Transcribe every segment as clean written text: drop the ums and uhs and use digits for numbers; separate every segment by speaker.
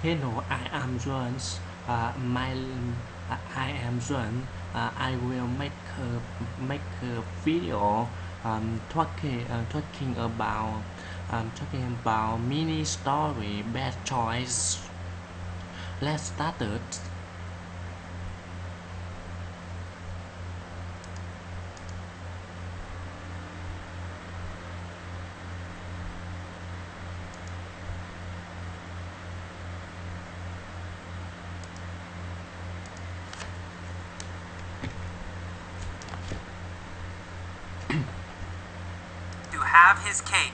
Speaker 1: Hello, I am John. I am John. I will make a video talking about mini story bad choice. Let's start it.
Speaker 2: To have his cake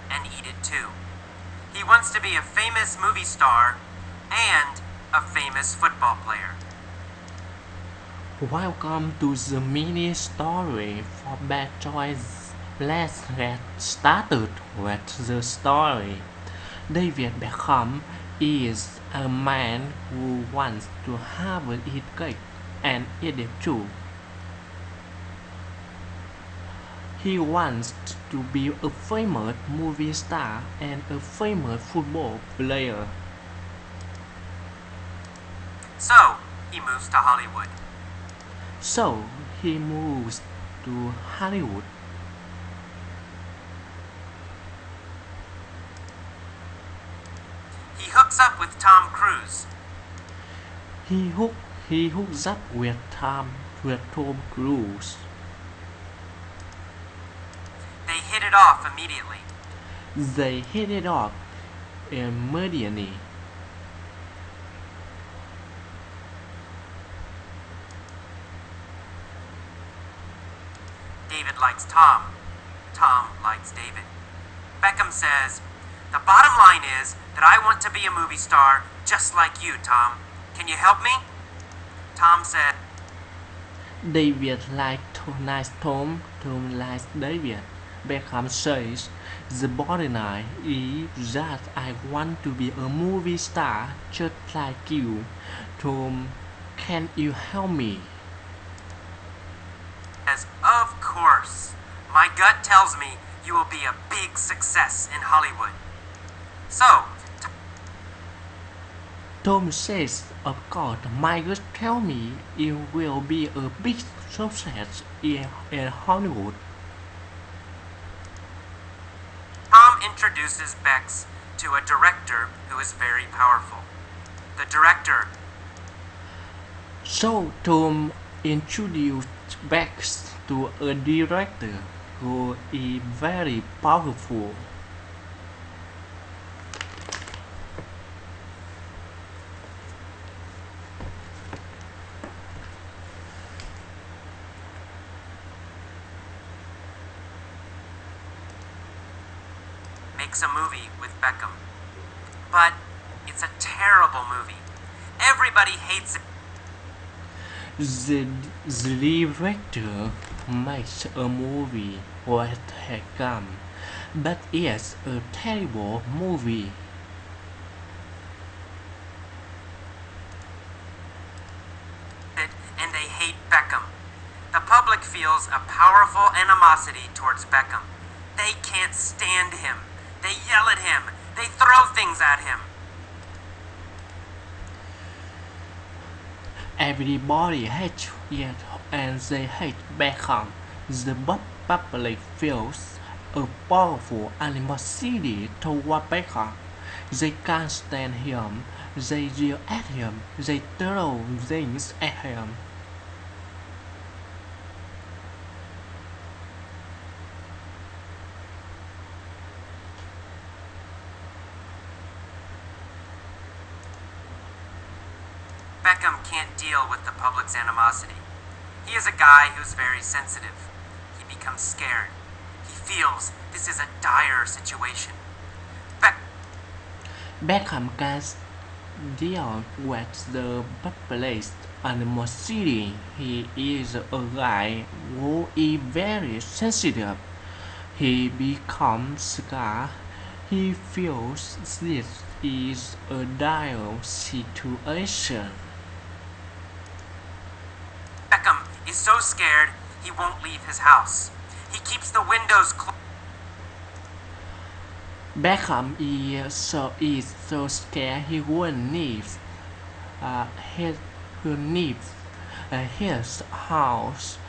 Speaker 2: and eat it too. He wants to be a famous movie star and a famous football player.
Speaker 1: Welcome to the mini story for bad choice. Let's get started with the story. David Beckham is a man who wants to have a eat cake and eat it too. He wants to be a famous movie star and a famous football player.
Speaker 2: So, he moves to Hollywood.
Speaker 1: So he moves to Hollywood.
Speaker 2: He hooks up with Tom Cruise.
Speaker 1: He hook he hooks up with Tom Cruise.
Speaker 2: They hit it off immediately.
Speaker 1: They hit it off immediately.
Speaker 2: David likes Tom. Tom likes David. Beckham says, "The bottom line is that I want to be a movie star just like you, Tom. Can you help me?" Tom said,
Speaker 1: David likes Tom. Tom likes David. Beckham says, the bottom line is that I want to be a movie star just like you. Tom, can you help me?
Speaker 2: "Of course. My gut tells me you will be a big success in Hollywood." So,
Speaker 1: Tom says, of course, my gut tell me you will be a big success in Hollywood.
Speaker 2: Tom introduces Bex to a director who is very powerful. The director
Speaker 1: So Tom introduced Bex to a director who is very powerful.
Speaker 2: makes a movie with Beckham. But it's a terrible movie. Everybody hates it.
Speaker 1: The director makes a movie with Beckham, but it's a terrible movie.
Speaker 2: And they hate Beckham. The public feels a powerful animosity towards Beckham. They can't stand him. They yell at him. They throw things at him.
Speaker 1: Everybody hates it and they hate Beckham. The public feels a powerful animosity toward Beckham. They can't stand him. They yell at him. They throw things at him.
Speaker 2: Beckham can't deal with the public's animosity. He is a guy who's very sensitive. He becomes scared. He feels this is a dire situation.
Speaker 1: Beckham can't deal with the public's animosity. He is a guy who is very sensitive. He becomes scared. He feels this is a dire situation.
Speaker 2: Beckham is so scared he won't leave his house. He keeps the windows closed.
Speaker 1: Beckham is so scared he won't leave his, who leaves his house.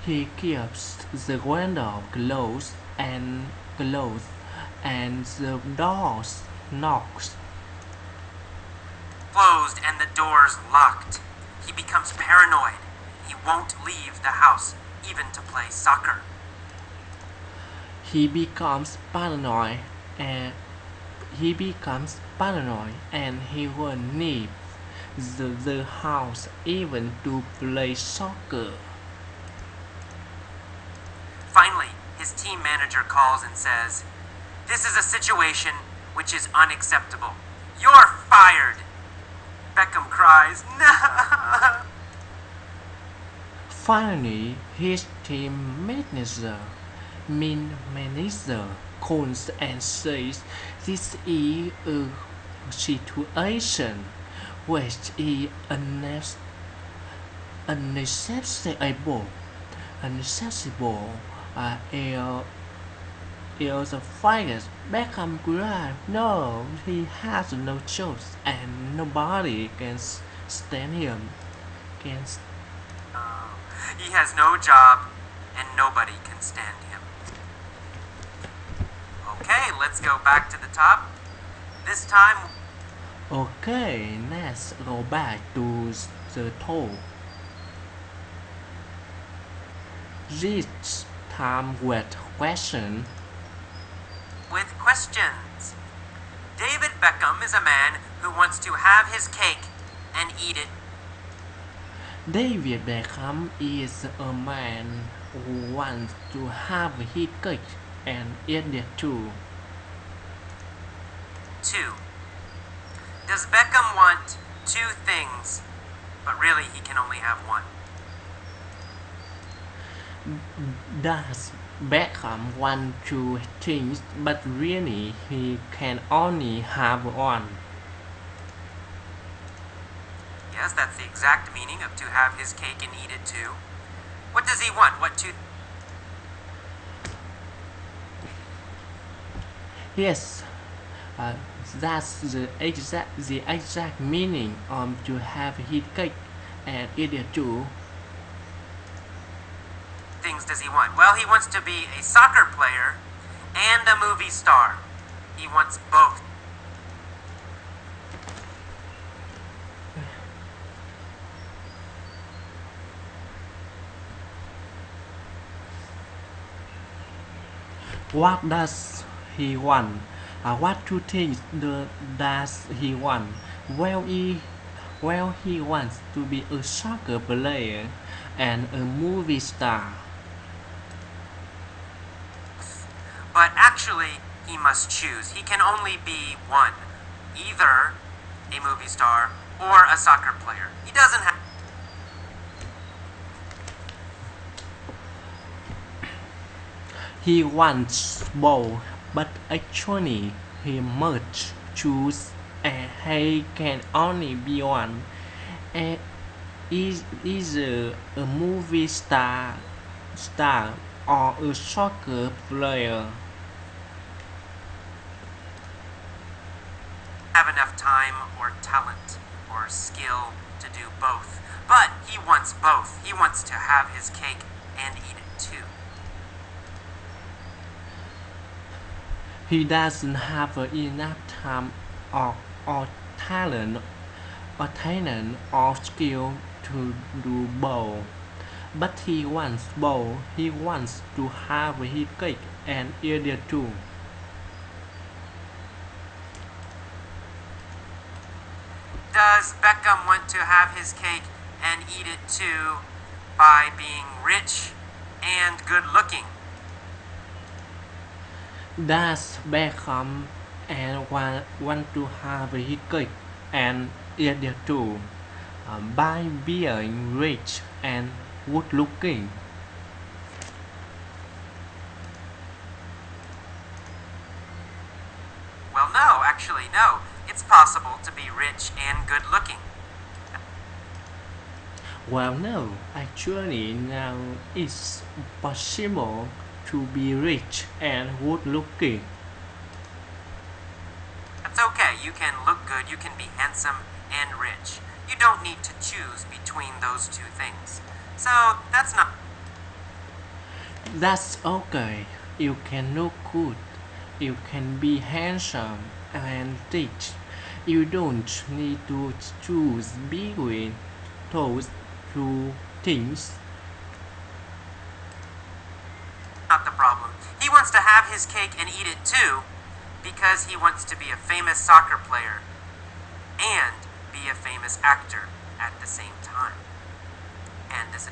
Speaker 1: He keeps the window closed and the doors knocks.
Speaker 2: Closed and the doors locked. He becomes paranoid. He won't leave the house, even to play soccer.
Speaker 1: He becomes paranoid and he won't leave the house even to play soccer.
Speaker 2: Finally, his team manager calls and says, "This is a situation which is unacceptable. You're fired." Beckham cries, "No!"
Speaker 1: Finally, his team manager calls and says this is a situation which is unacceptable. Is fired. Beckham cries, "No, he has no choice, and nobody can stand him." Can
Speaker 2: He has no job, and nobody can stand him. Okay, let's go back to the top. This time,
Speaker 1: Okay, let's go back to the top. This time with question.
Speaker 2: with questions. David Beckham is a man who wants to have his cake and eat it.
Speaker 1: David Beckham is a man who wants to have his cake and eat it too.
Speaker 2: 2. Does Beckham want 2 things, but really he can only have 1?
Speaker 1: Does Beckham want 2 things, but really he can only have 1?
Speaker 2: Yes, that's the exact meaning of to have his cake and eat it too. What does he want? What 2?
Speaker 1: Yes, that's the exact meaning of to have his cake and eat it too.
Speaker 2: Things does he want? Well, he wants to be a soccer player and a movie star. He wants both.
Speaker 1: What does he want? What 2 things does he want? Well, he wants to be a soccer player and a movie star.
Speaker 2: But actually, he must choose. He can only be one. Either a movie star or a soccer player. He doesn't have...
Speaker 1: He wants both, but actually he must choose and he can only be one. Either a movie star or a soccer player.
Speaker 2: have enough time or talent or skill to do both. But he wants both. He wants to have his cake and eat it too.
Speaker 1: He doesn't have enough time or talent or skill to do both. But he wants both. He wants to have his cake and eat it too.
Speaker 2: Does Beckham want to have his cake and eat it too by being rich and good looking?
Speaker 1: Does Beckham and want to have his cake and eat it too by being rich and good looking?
Speaker 2: Well, no, actually, no. It's possible to be rich and good looking.
Speaker 1: Well, no, actually, now it's possible to be rich and good looking.
Speaker 2: okay. You can look good, you can be handsome and rich. You don't need to choose between those two things. So that's not.
Speaker 1: That's okay. You can look good. You can be handsome and rich. You don't need to choose between those two things.
Speaker 2: Not the problem. He wants to have his cake and eat it too because he wants to be a famous soccer player and be a famous actor at the same time. And this.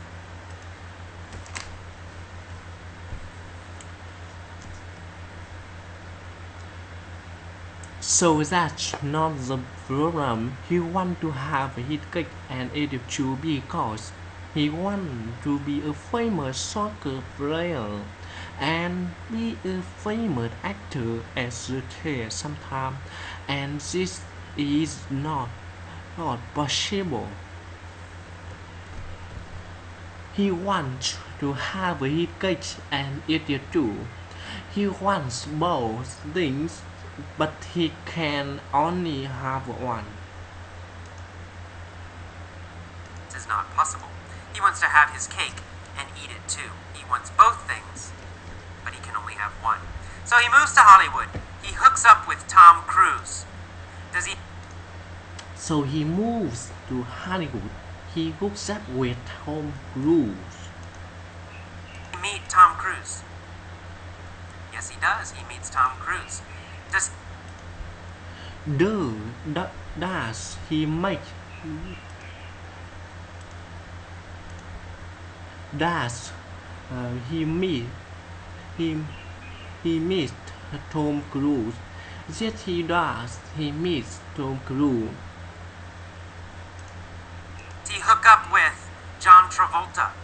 Speaker 1: So that's not the problem. He wants to have his cake and eat it too because he wants to be a famous soccer player and be a famous actor at the same time, and this is not possible. He wants to have his cake and eat it too. He wants both things, but he can only have one.
Speaker 2: Is not possible. He wants to have his cake and eat it too. He wants both things, but he can only have one. So he moves to Hollywood. He hooks up with Tom Cruise. Does he?
Speaker 1: So he moves to Hollywood. He hooks up with Tom Cruise.
Speaker 2: Meet Tom Cruise? Yes, he does. He meets Tom Cruise. Does
Speaker 1: Does he make? Does he meet? He meets Tom Cruise. Yes, he does. He meets Tom Cruise.
Speaker 2: he hook up with John Travolta?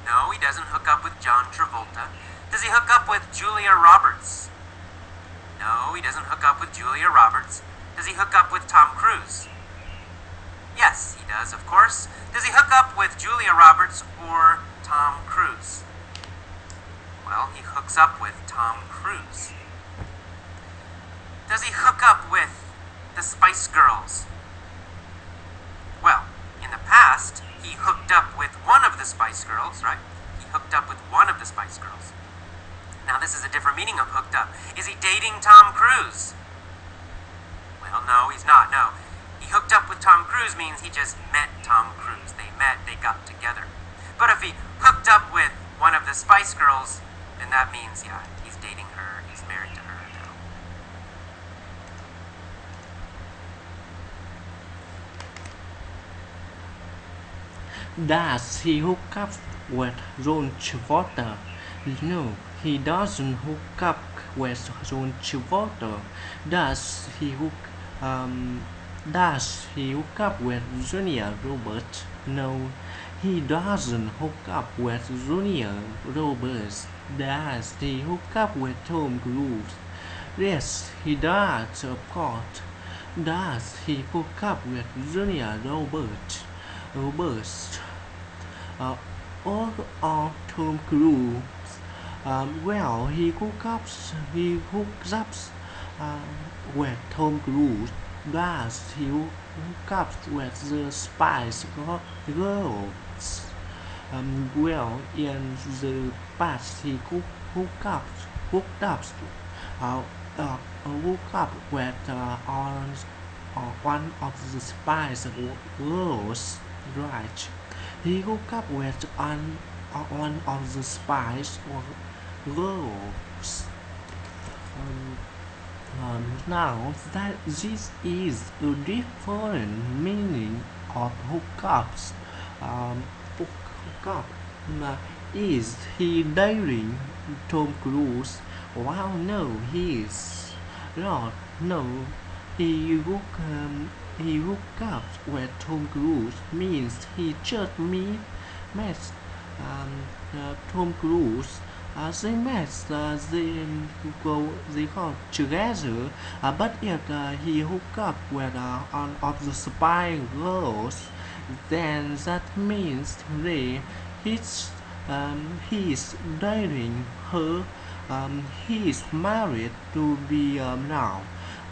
Speaker 2: No, he doesn't hook up with John Travolta. Does he hook up with Julia Roberts? No, he doesn't hook up with Julia Roberts. Does he hook up with Tom Cruise? Yes, he does, of course. Does he hook up with Julia Roberts or Tom Cruise? Well, he hooks up with Tom Cruise. Does he hook up with the Spice Girls? Well, in the past, he hooked up with one of the Spice Girls, right? He hooked up with one of the Spice Girls. Now, this is a different meaning of hooked up. Is he dating Tom Cruise? Well, no, he's not, no. He hooked up with Tom Cruise means he just met Tom Cruise. They met, they got together. But if he hooked up with one of the Spice Girls, then that means, yeah, he's dating her, he's married to her now.
Speaker 1: Does he hook up with John Travolta? No, he doesn't hook up with John Travolta. Does he hook Does he hook up with Julia Roberts? No, he doesn't hook up with Julia Roberts. Does he hook up with Tom Cruise? Yes, he does, of course. Does he hook up with Julia Roberts? Or Tom Cruise? Well, he hooks up with Tom Cruise. Does he hook up with the Spice Girls? Well, in the past he hooked up with one of the Spice Girls, right? He hooked up with one of the Spice Girls. Now that this is a different meaning of hookups. Hookup. Is he dating Tom Cruise? Well, no, he is not. No, he hooked up with Tom Cruise means he just met Tom Cruise. They met, they got together, but if he hooked up with one of the spy girls, then that means he's dating her. He's married to be now.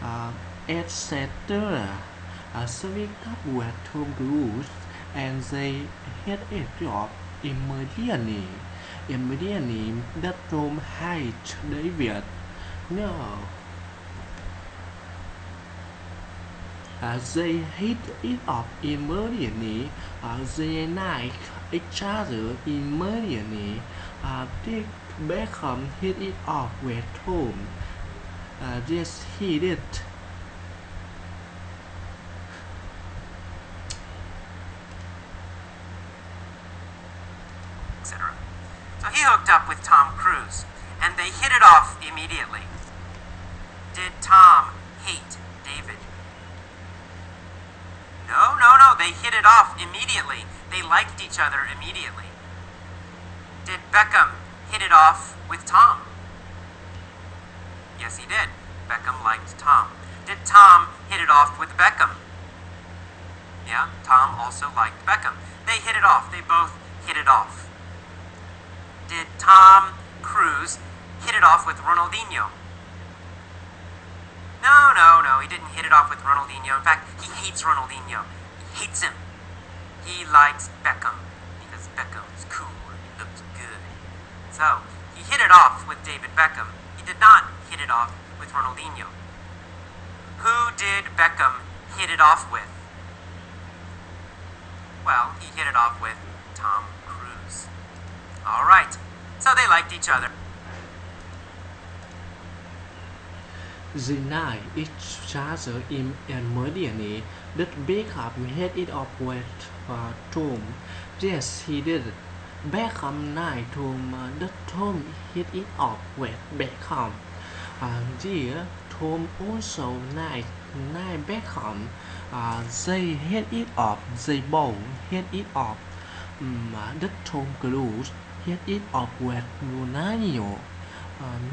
Speaker 1: uh, etc. Swift up with Tom Cruise and they hit it off immediately. Immediately that Tom hates David. No. They hit it off immediately. They like each other immediately. Dick Beckham hit it off with Tom. Yes, he did.
Speaker 2: Etc. So he hooked up with Tom Cruise, and they hit it off immediately. Did Tom hate David? No, no, no, they hit it off immediately. They liked each other immediately. Did Beckham hit it off with Tom? Yes, he did. Beckham liked Tom. Did Tom hit it off with Beckham? Yeah, Tom also liked Beckham. They hit it off. They both hit it off. Did Tom Cruise hit it off with Ronaldinho? No, no, no, he didn't hit it off with Ronaldinho. In fact, he hates Ronaldinho. He hates him. He likes Beckham because Beckham is cool and he looks good. So, he hit it off with David Beckham. He did not hit it off with Ronaldinho. Who did Beckham hit it off with? Well, he hit it off with Tom Cruise. All right, so they liked each other.
Speaker 1: They like each other immediately. Did Beckham hit it off with Tom? Yes, he did. Beckham liked Tom. Did Tom hit it off with Beckham? Yeah, Tom also liked Beckham. They hit it off. They both hit it off. Did Tom Cruise hit it off with Ronaldinho?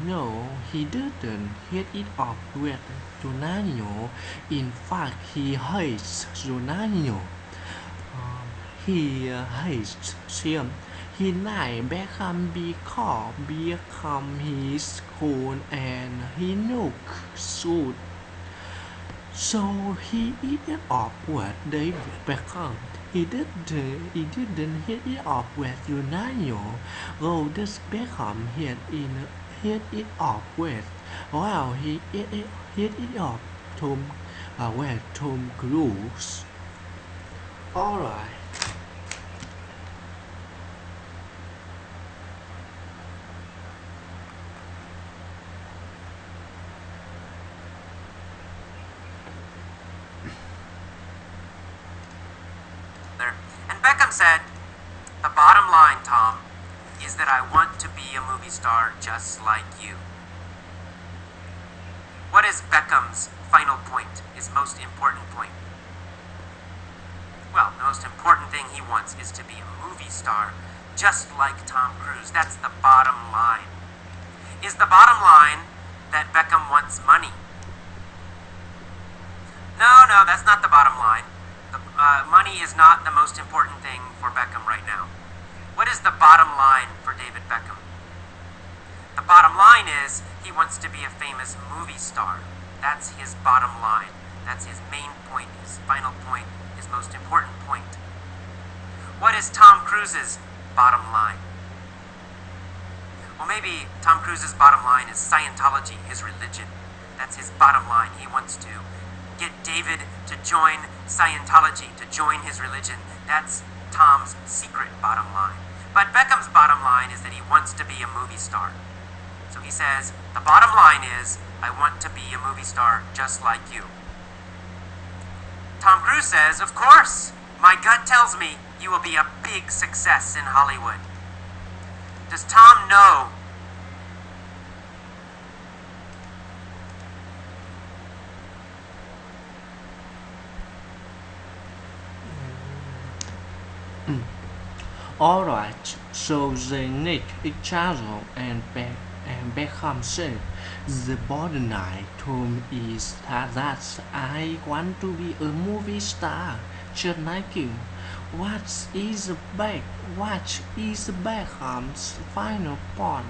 Speaker 1: No, he didn't hit it off with Ronaldinho. In fact, he hates Ronaldinho. He hates him. He likes Beckham because Beckham is cool and he looks good. So he hit it off with David Beckham. He didn't hit it off with Ronaldinho. Oh, does Beckham hit it off with? Well, he hit it off with Tom Cruise. Alright.
Speaker 2: And Beckham said, "The bottom line, Tom, is that I want to be a movie star just like you." What is Beckham's final point, his most important point? Well, the most important thing he wants is to be a movie star just like Tom Cruise. That's the bottom line. Is the bottom line that Beckham wants money? No, no, that's not the bottom line. Money is not the most important thing for Beckham right now. What is the bottom line for David Beckham? The bottom line is he wants to be a famous movie star. That's his bottom line. That's his main point, his final point, his most important point. What is Tom Cruise's bottom line? Well, maybe Tom Cruise's bottom line is Scientology, his religion. That's his bottom line. He wants to get David to join Scientology, to join his religion. That's Tom's secret bottom line. But Beckham's bottom line is that he wants to be a movie star. So he says, the bottom line is, I want to be a movie star just like you. Tom Cruise says, of course, my gut tells me you will be a big success in Hollywood. Does Tom know?
Speaker 1: Alright, so they need each other and Beckham said, the bottom line to is that I want to be a movie star, just like you. What is Beckham's final point?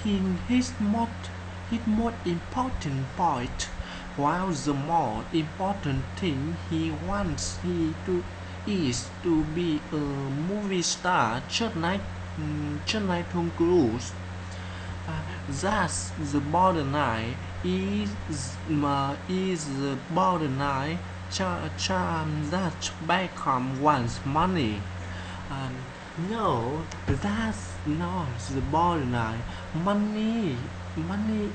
Speaker 1: In his his most important point, while the more important thing he wants he to is to be a movie star just like Tom Cruise. Thus, the borderline is the borderline charm that Beckham wants money. Um, no, that's not the borderline. Money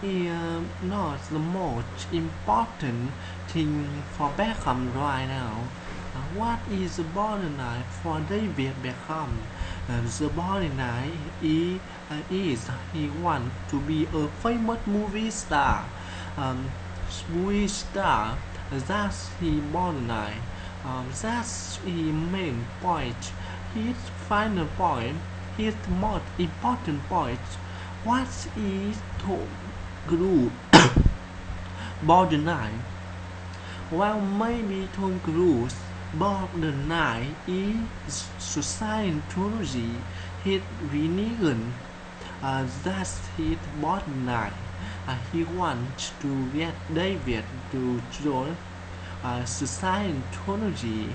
Speaker 1: is not the most important thing for Beckham right now. What is the borderline for David Beckham? The borderline is he wants to be a famous movie star. Um, movie star. That's his borderline. That's his main point. His final point. His most important point. What is to group borderline? Well, maybe Tom Cruise borderline is Scientology. His religion. That's his borderline. He wants to get David to join Scientology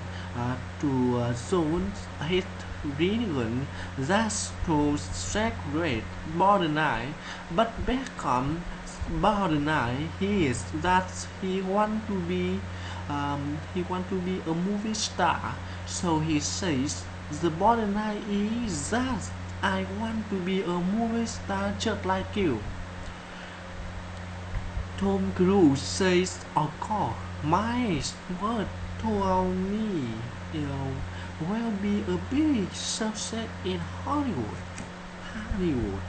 Speaker 1: to join his religion. That's to separate borderline. But Beckham borderline is that he want to be a movie star. So he says the borderline is that I want to be a movie star just like you. Tom Cruise says, of course, my word told me, will be a big success in Hollywood. Hollywood.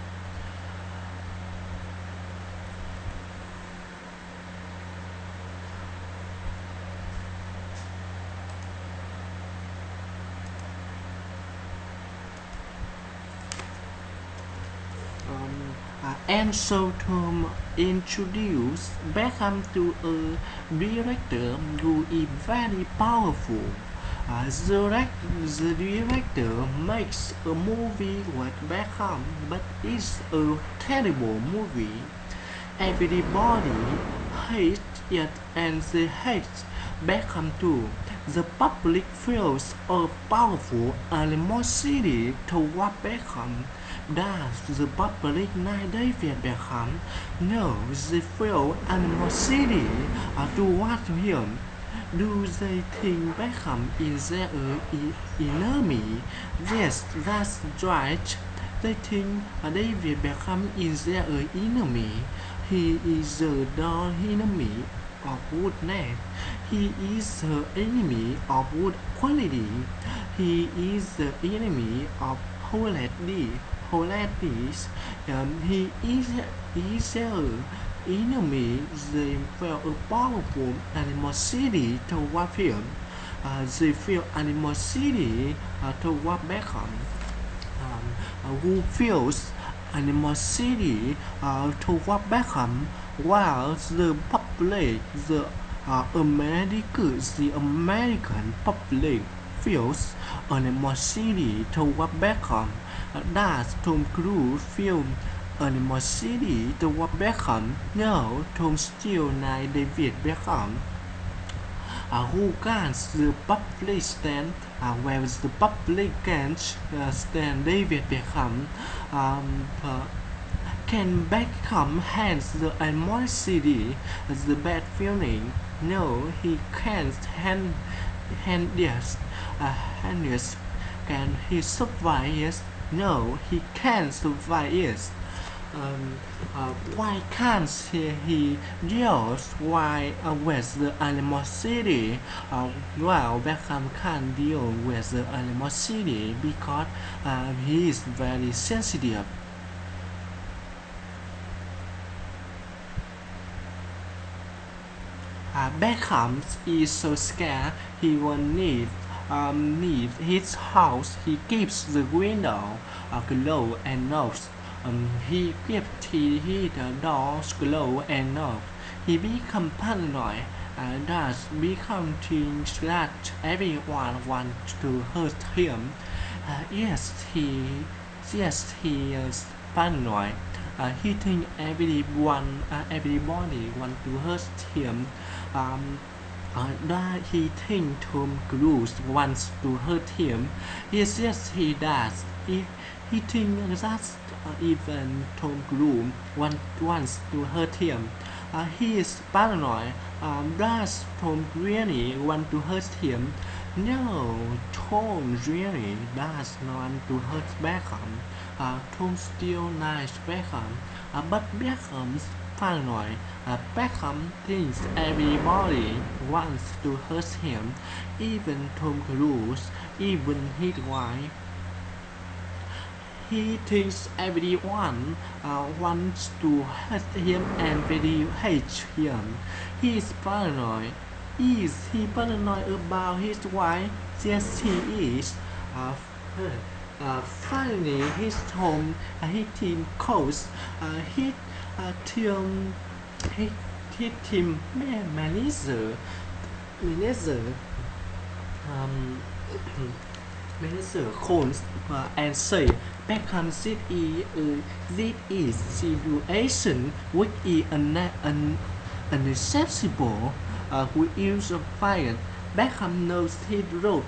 Speaker 1: And so Tom introduced Beckham to a director who is very powerful. The director makes a movie with Beckham, but it's a terrible movie. Everybody hates it and they hate Beckham too. The public feels a powerful animosity toward Beckham. Does the public like David Beckham? No, they feel animosity toward him. Do they think Beckham is their enemy? Yes, that's right. They think David Beckham is their enemy. He is the enemy of goodness. He is the enemy of good quality. He is the enemy of holiness. He is their enemy. They feel a powerful animosity toward him. They feel animosity toward Beckham. Who feels animosity toward Beckham, while the public, the American public feels animosity toward Beckham. Does Tom Cruise feel animosity toward Beckham? No, Tom still like David Beckham. Who can't the public stand? Well, the public can't stand David Beckham. Can Beckham handle the animosity, the bad feeling? No, he can't handle this. Can he survive it? No, he can't survive it. Why can't he deal with the animosity? Well, Beckham can't deal with the animosity because he is very sensitive. Beckham is so scared he will leave his house. He keeps the window closed and knocks. He keeps the door closed and knocks. He becomes paranoid. Does become things that everyone wants to hurt him. Yes, he is paranoid. He think everybody want to hurt him. Um, that he think Tom Cruise wants to hurt him. Yes, he does. He think that even Tom Cruise wants to hurt him. He is paranoid. Does Tom really want to hurt him? No, Tom really does not want to hurt Beckham. Tom still nice Beckham, but Beckham's paranoid. Beckham thinks everybody wants to hurt him, even Tom Cruise, even his wife. He thinks everyone wants to hurt him and very hate him. He is paranoid. Is he paranoid about his wife? Yes, he is. Finally, his home, his team coach, his team, his team manager, manager, um, manager calls and say, Beckham this is situation which is unacceptable. Who is fired. Beckham knows his road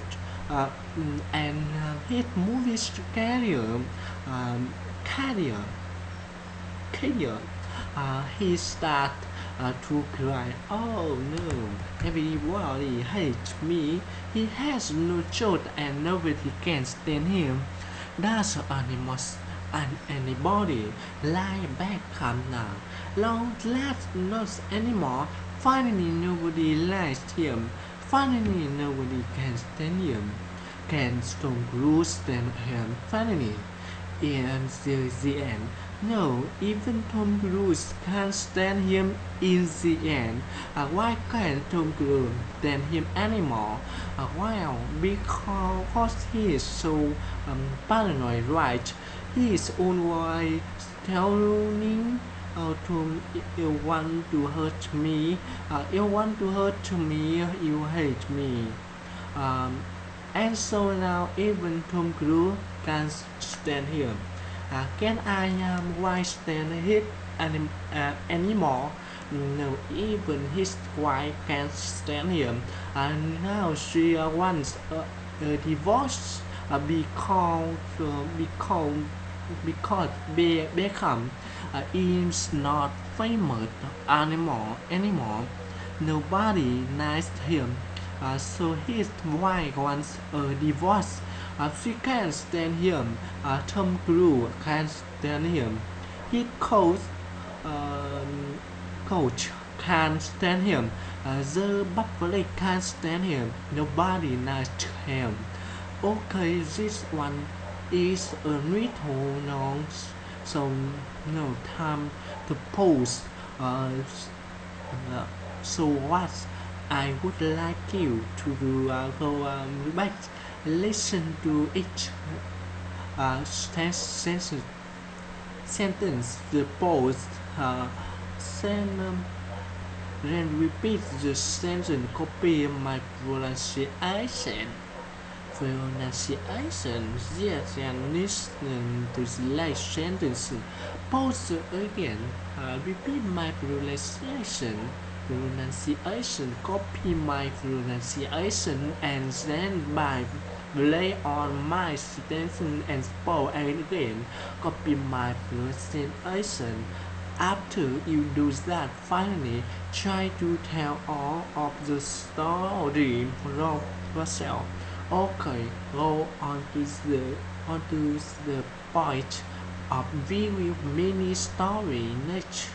Speaker 1: and his movie career. He started to cry. Oh no, everybody hates me. He has no choice and nobody can stand him. That's anybody like Beckham now. Long last not anymore. Finally nobody likes him. Finally nobody can stand him. Can Tom Cruise stand him? Finally. In the end, no, even Tom Cruise can't stand him in the end. Why can't Tom Cruise stand him anymore? Well, because he is so paranoid, right? He is always telling Tom, you want to hurt me, you want to hurt me, you hate me. And so now even Tom Cruise can't stand him. Can I why stand him anymore? No, even his wife can't stand him. Now she wants a divorce because Beckham is not famous anymore. Nobody likes him. So his wife wants a divorce. She can't stand him. Tom Cruise can't stand him. His coach can't stand him. The public can't stand him. Nobody likes him. Okay, this one is a little long, so no time to pause. So what I would like you to do go back, listen to each sentence, the pause, then repeat the sentence, copy my pronunciation. Yes, and listen to the last sentence. Pause again, repeat my pronunciation, copy my pronunciation, and then by play on my sentence and spell again, copy my pronunciation. After you do that, finally try to tell all of the story from yourself. Okay, go on to the point of viewing mini story next.